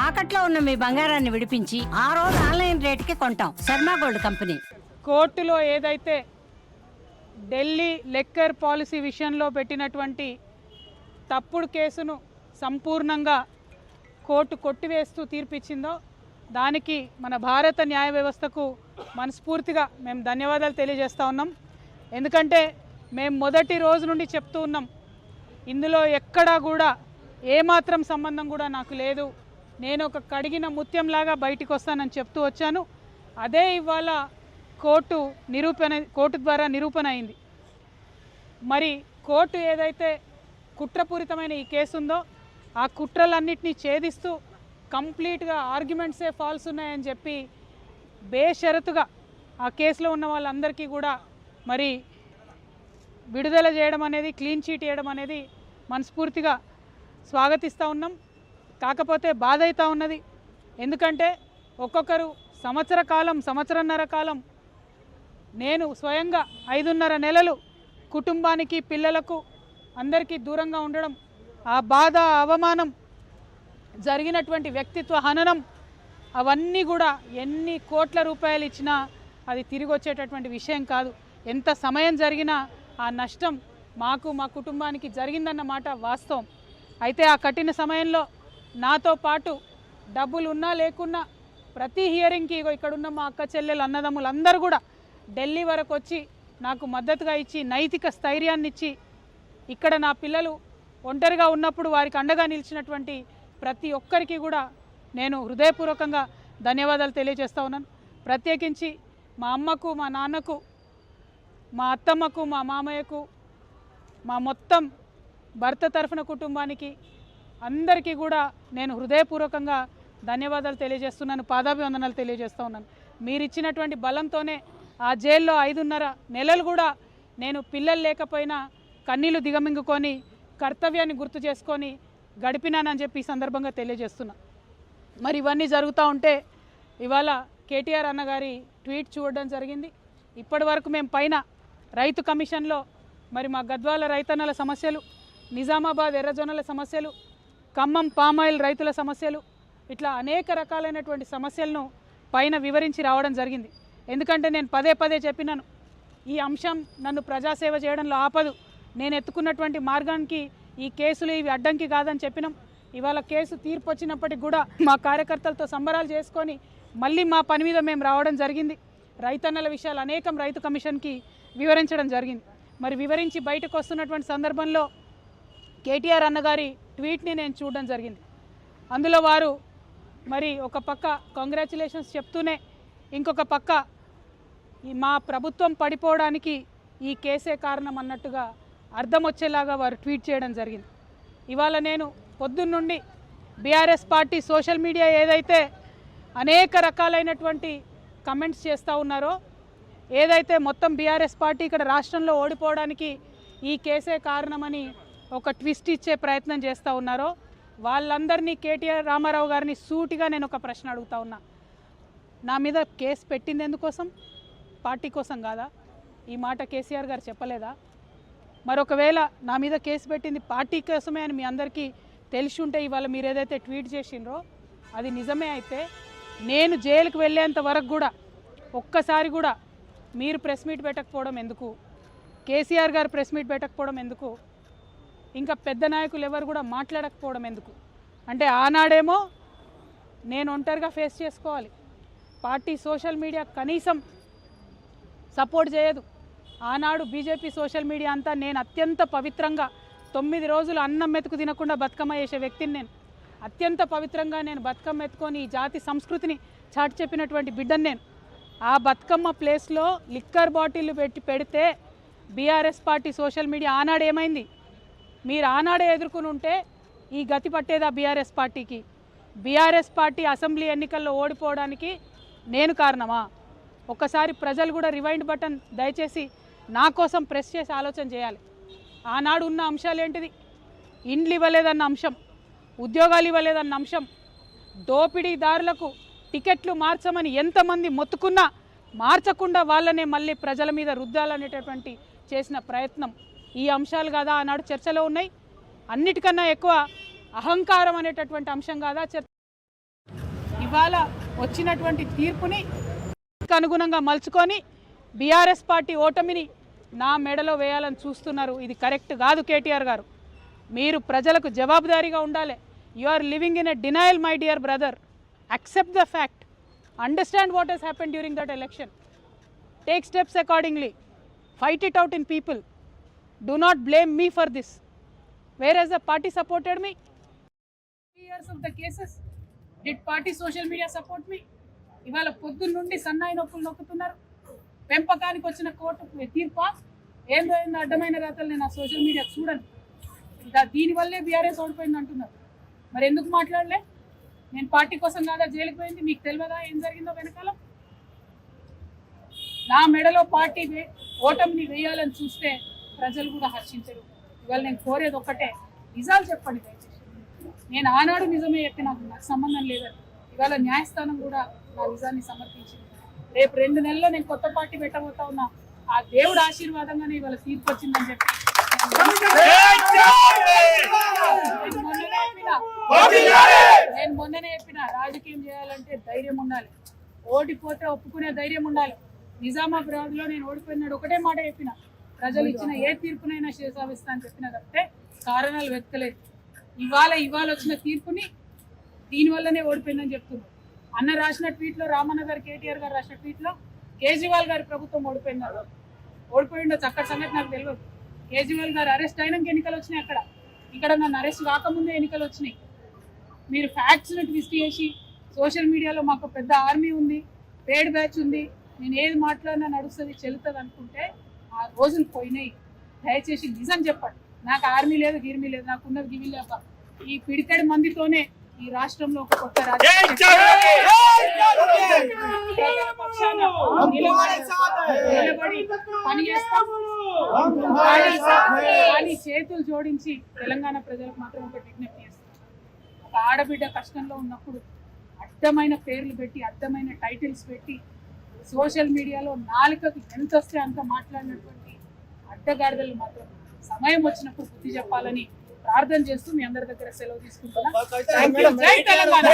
తాకట్లో ఉన్న మీ బంగారాన్ని విడిపించి ఆ రోజు ఆన్లైన్ రేటుకి కొంటాం. Sharma gold company. కోర్టులో ఏదైతే ఢిల్లీ లెక్కర్ పాలసీ విషయంలో పెట్టినటువంటి తప్పుడు కేసును సంపూర్ణంగా కోర్టు కొట్టివేస్తూ తీర్పిచ్చిందో దానికి మన భారత న్యాయ వ్యవస్థకు మనస్ఫూర్తిగా మేము ధన్యవాదాలు తెలియజేస్తూ ఉన్నాం. ఎందుకంటే మేము మొదటి రోజు నుండి చెప్తూ ఉన్నాం, ఇందులో ఎక్కడా కూడా ఏమాత్రం సంబంధం కూడా నాకు లేదు, నేను ఒక కడిగిన ముత్యంలాగా బయటికి వస్తానని చెప్తూ వచ్చాను. అదే ఇవాళ కోర్టు ద్వారా నిరూపణ అయింది. మరి కోర్టు ఏదైతే కుట్రపూరితమైన ఈ కేసు ఉందో ఆ కుట్రలన్నింటినీ ఛేదిస్తూ కంప్లీట్గా ఆర్గ్యుమెంట్సే ఫాల్స్ ఉన్నాయని చెప్పి బేషరతుగా ఆ కేసులో ఉన్న వాళ్ళందరికీ కూడా మరి విడుదల చేయడం అనేది, క్లీన్ చీట్ చేయడం అనేది మనస్ఫూర్తిగా స్వాగతిస్తూ ఉన్నాం. కాకపోతే బాధ అవుతూ ఉన్నది. ఎందుకంటే ఒక్కొక్కరు సంవత్సరన్నర కాలం నేను స్వయంగా 5.5 నెలలు కుటుంబానికి, పిల్లలకు అందరికీ దూరంగా ఉండడం, ఆ బాధ, అవమానం, జరిగినటువంటి వ్యక్తిత్వ హననం అవన్నీ కూడా ఎన్ని కోట్ల రూపాయలు ఇచ్చినా అది తిరిగి వచ్చేటటువంటి విషయం కాదు. ఎంత సమయం జరిగినా ఆ నష్టం మాకు, మా కుటుంబానికి జరిగిందన్నమాట వాస్తవం. అయితే ఆ కఠిన సమయంలో నాతో పాటు డబ్బులు ఉన్నా లేకున్నా ప్రతి హియరింగ్కి ఇక్కడున్న మా అక్క చెల్లెలు, అన్నదమ్ములు అందరూ కూడా ఢిల్లీ వరకు వచ్చి నాకు మద్దతుగా ఇచ్చి, నైతిక స్థైర్యాన్ని ఇచ్చి, ఇక్కడ నా పిల్లలు ఒంటరిగా ఉన్నప్పుడు వారికి అండగా నిలిచినటువంటి ప్రతి ఒక్కరికి కూడా నేను హృదయపూర్వకంగా ధన్యవాదాలు తెలియజేస్తూ ఉన్నాను. ప్రత్యేకించి మా అమ్మకు, మా నాన్నకు, మా అత్తమ్మకు, మా మామయ్యకు, మా మొత్తం భర్త తరఫున కుటుంబానికి అందరికీ కూడా నేను హృదయపూర్వకంగా ధన్యవాదాలు తెలియజేస్తున్నాను, పాదాభివందనాలు తెలియజేస్తూ ఉన్నాను. మీరు ఇచ్చినటువంటి బలంతోనే ఆ జైల్లో 5.5 నెలలు కూడా నేను పిల్లలు లేకపోయినా కన్నీళ్లు దిగమింగుకొని కర్తవ్యాన్ని గుర్తు చేసుకొని గడిపినానని చెప్పి ఈ సందర్భంగా తెలియజేస్తున్నా. మరి ఇవన్నీ జరుగుతూ ఉంటే ఇవాళ కేటీఆర్ అన్నగారి ట్వీట్ చూడడం జరిగింది. ఇప్పటి వరకు మేము పైన రైతు కమిషన్లో మరి మా గద్వాల రైతన్నల సమస్యలు, నిజామాబాద్ ఎర్రజొన్నల సమస్యలు, ఖమ్మం పామాయిల్ రైతుల సమస్యలు, ఇట్లా అనేక రకాలైనటువంటి సమస్యలను పైన వివరించి రావడం జరిగింది. ఎందుకంటే నేను పదే చెప్పినాను, ఈ అంశం నన్ను ప్రజాసేవ చేయడంలో ఆపదు, నేను ఎత్తుకున్నటువంటి మార్గానికి ఈ కేసులు ఇవి అడ్డంకి కాదని చెప్పినాం. ఇవాళ కేసు తీర్పు వచ్చినప్పటికి కూడా మా కార్యకర్తలతో సంబరాలు చేసుకొని మళ్ళీ మా పని మీద మేము రావడం జరిగింది. రైతన్నల విషయాలు అనేకం రైతు కమిషన్కి వివరించడం జరిగింది. మరి వివరించి బయటకు వస్తున్నటువంటి సందర్భంలో కేటీఆర్ అన్నగారి ట్వీట్ని నేను చూడడం జరిగింది. అందులో వారు మరి ఒక పక్క కంగ్రాచులేషన్స్ చెప్తూనే ఇంకొక పక్క మా ప్రభుత్వం పడిపోవడానికి ఈ కేసే కారణం అన్నట్టుగా అర్థం వచ్చేలాగా వారు ట్వీట్ చేయడం జరిగింది. ఇవాళ నేను పొద్దున్నుండి బీఆర్ఎస్ పార్టీ సోషల్ మీడియా ఏదైతే అనేక రకాలైనటువంటి కమెంట్స్ చేస్తూ ఉన్నారో, ఏదైతే మొత్తం బీఆర్ఎస్ పార్టీ ఇక్కడ రాష్ట్రంలో ఓడిపోవడానికి ఈ కేసే కారణమని ఒక ట్విస్ట్ ఇచ్చే ప్రయత్నం చేస్తూ ఉన్నారో వాళ్ళందరినీ, కేటీఆర్ రామారావు గారిని సూటిగా నేను ఒక ప్రశ్న అడుగుతా ఉన్నా. నా మీద కేసు పెట్టింది ఎందుకోసం? పార్టీ కోసం కాదా? ఈ మాట కేసీఆర్ గారు చెప్పలేదా? మరొకవేళ నా మీద కేసు పెట్టింది పార్టీ కోసమే అని మీ అందరికీ తెలిసి ఉంటే ఇవాళ మీరు ఏదైతే ట్వీట్ చేసిండ్రో అది నిజమే అయితే నేను జైలుకు వెళ్ళేంత వరకు కూడా ఒక్కసారి కూడా మీరు ప్రెస్ మీట్ పెట్టకపోవడం ఎందుకు? కేసీఆర్ గారు ప్రెస్ మీట్ పెట్టకపోవడం ఎందుకు? ఇంకా పెద్ద నాయకులు ఎవరు కూడా మాట్లాడకపోవడం ఎందుకు? అంటే ఆనాడేమో నేను ఒంటరిగా ఫేస్ చేసుకోవాలి, పార్టీ సోషల్ మీడియా కనీసం సపోర్ట్ చేయదు. ఆనాడు బీజేపీ సోషల్ మీడియా అంతా నేను అత్యంత పవిత్రంగా 9 రోజులు అన్నం మెతుకు తినకుండా బతుకమ్మ చేసే వ్యక్తిని నేను. అత్యంత పవిత్రంగా నేను బతుకమ్మ ఎత్తుకొని ఈ జాతి సంస్కృతిని చాటి చెప్పినటువంటి బిడ్డను నేను. ఆ బతుకమ్మ ప్లేస్లో లిక్కర్ బాటిల్ పెడితే బీఆర్ఎస్ పార్టీ సోషల్ మీడియా ఆనాడు ఏమైంది? మీరు ఆనాడే ఎదుర్కొని ఉంటే ఈ గతి పట్టేదా బీఆర్ఎస్ పార్టీకి? బీఆర్ఎస్ పార్టీ అసెంబ్లీ ఎన్నికల్లో ఓడిపోవడానికి నేను కారణమా? ఒక్కసారి ప్రజలు కూడా రివైండ్ బటన్ దయచేసి నా కోసం ప్రెస్ చేసి ఆలోచన చేయాలి. ఆనాడు ఉన్న అంశాలు ఏంటిది? ఇండ్లు ఇవ్వలేదన్న అంశం, ఉద్యోగాలు ఇవ్వలేదన్న అంశం, దోపిడీదారులకు టికెట్లు మార్చమని ఎంతమంది మొత్తుకున్నా మార్చకుండా వాళ్ళనే మళ్ళీ ప్రజల మీద రుద్దాలనేటటువంటి చేసిన ప్రయత్నం, ఈ అంశాలు కాదా ఆనాడు చర్చలో ఉన్నాయి? అన్నిటికన్నా ఎక్కువ అహంకారం అనేటటువంటి అంశం కాదా ఇవాళ వచ్చినటువంటి తీర్పుని అనుగుణంగా మలుచుకొని బీఆర్ఎస్ పార్టీ ఓటమిని నా మెడలో వేయాలని చూస్తున్నారు. ఇది కరెక్ట్ కాదు. కేటీఆర్ గారు, మీరు ప్రజలకు జవాబుదారీగా ఉండాలి. You are living in a denial my dear brother. accept the fact, understand what has happened during that election, take steps accordingly, fight it out in people. Do not blame me for this. Whereas the party supported me, 3 years of the cases, did party social media support me? ఇవాళ పొద్దున్న నుండి సన్నాయి నొప్పులు నొక్కుతున్నారు. పెంపకానికి వచ్చిన court తీర్పా ఏందో అడ్డమైన రాతలు నేను ఆ సోషల్ మీడియా చూడను. దీనివల్లే బీఆర్ఎస్ ఓడిపోయింది అంటున్నారు. మరి ఎందుకు మాట్లాడలే? నేను పార్టీ కోసం కాదా జైలుకి పోయింది? మీకు తెలియదా ఏం జరిగిందో వెనకాల? నా మెడలో పార్టీ ఓటమిని వేయాలని చూస్తే ప్రజలు కూడా హర్షించరు. ఇవాళ నేను కోరేది ఒక్కటే, నిజాలు చెప్పండి దయచేసి. నేను ఆనాడు నిజమే చెప్పి నాకు సంబంధం లేదని ఇవాళ న్యాయస్థానం కూడా నా నిజాన్ని సమర్పించింది. రేపు 2 నెలల్లో నేను కొత్త పార్టీ పెట్టబోతా ఉన్నా. ఆ దేవుడు ఆశీర్వాదంగానే ఇవాళ తీర్పు వచ్చిందని చెప్పి నేను మొన్ననే చెప్పిన, రాజకీయం చేయాలంటే ధైర్యం ఉండాలి, ఓడిపోతే ఒప్పుకునే ధైర్యం ఉండాలి. నిజామాబాద్ లో నేను ఓడిపోయినాడు ఒకటే మాట చెప్పిన, ప్రజలు ఇచ్చిన ఏ తీర్పునైనా శిరసావిస్తా అని చెప్పిన తప్పితే కారణాలు వెతకలేదు. ఇవాళ వచ్చిన తీర్పుని దీనివల్లనే ఓడిపోయిందని చెప్తున్నారు. అన్న రాసిన ట్వీట్లో, రామన్న గారు కేటీఆర్ గారు రాసిన ట్వీట్లో కేజ్రీవాల్ గారి ప్రభుత్వం ఓడిపోయింది. ఓడిపోయిండో చక్కటి సంగతి నాకు తెలియదు. కేజ్రీవాల్ గారు అరెస్ట్ అయినాక ఎన్నికలు వచ్చినాయి. ఇక్కడ నన్ను అరెస్ట్ కాకముందే ఎన్నికలు వచ్చినాయి. మీరు ఫ్యాక్ట్స్ని ట్విస్ట్ చేసి సోషల్ మీడియాలో మాకు పెద్ద ఆర్మీ ఉంది, పేడ్ బ్యాచ్ ఉంది, నేను ఏది మాట్లాడినా నడుస్తుంది చెల్లుతుంది అనుకుంటే ఆ రోజులు పోయినాయి. దయచేసి నిజం చెప్పండి. నాకు ఆర్మీ లేదు, గిర్మీ లేదు, నాకు ఉన్నది గివి లేక ఈ పిడికెడు మందితోనే ఈ రాష్ట్రంలో ఒక కొత్త రాజకీయ నిలబడి పనిచేస్తాం. కానీ చేతులు జోడించి తెలంగాణ ప్రజలకు మాత్రం ఒక విజ్ఞప్తి చేస్తాం. ఒక ఆడబిడ్డ కష్టంలో ఉన్నప్పుడు అడ్డమైన పేర్లు పెట్టి, అడ్డమైన టైటిల్స్ పెట్టి, సోషల్ మీడియాలో నాలుకకు ఎంత వస్తే అంత మాట్లాడినటువంటి అడ్డగాడిదలు మాత్రం సమయం వచ్చినప్పుడు బుద్ధి చెప్పాలని ప్రార్థన చేస్తూ మీ అందరి దగ్గర సెలవు తీసుకుంటున్నా. జై తెలంగాణ.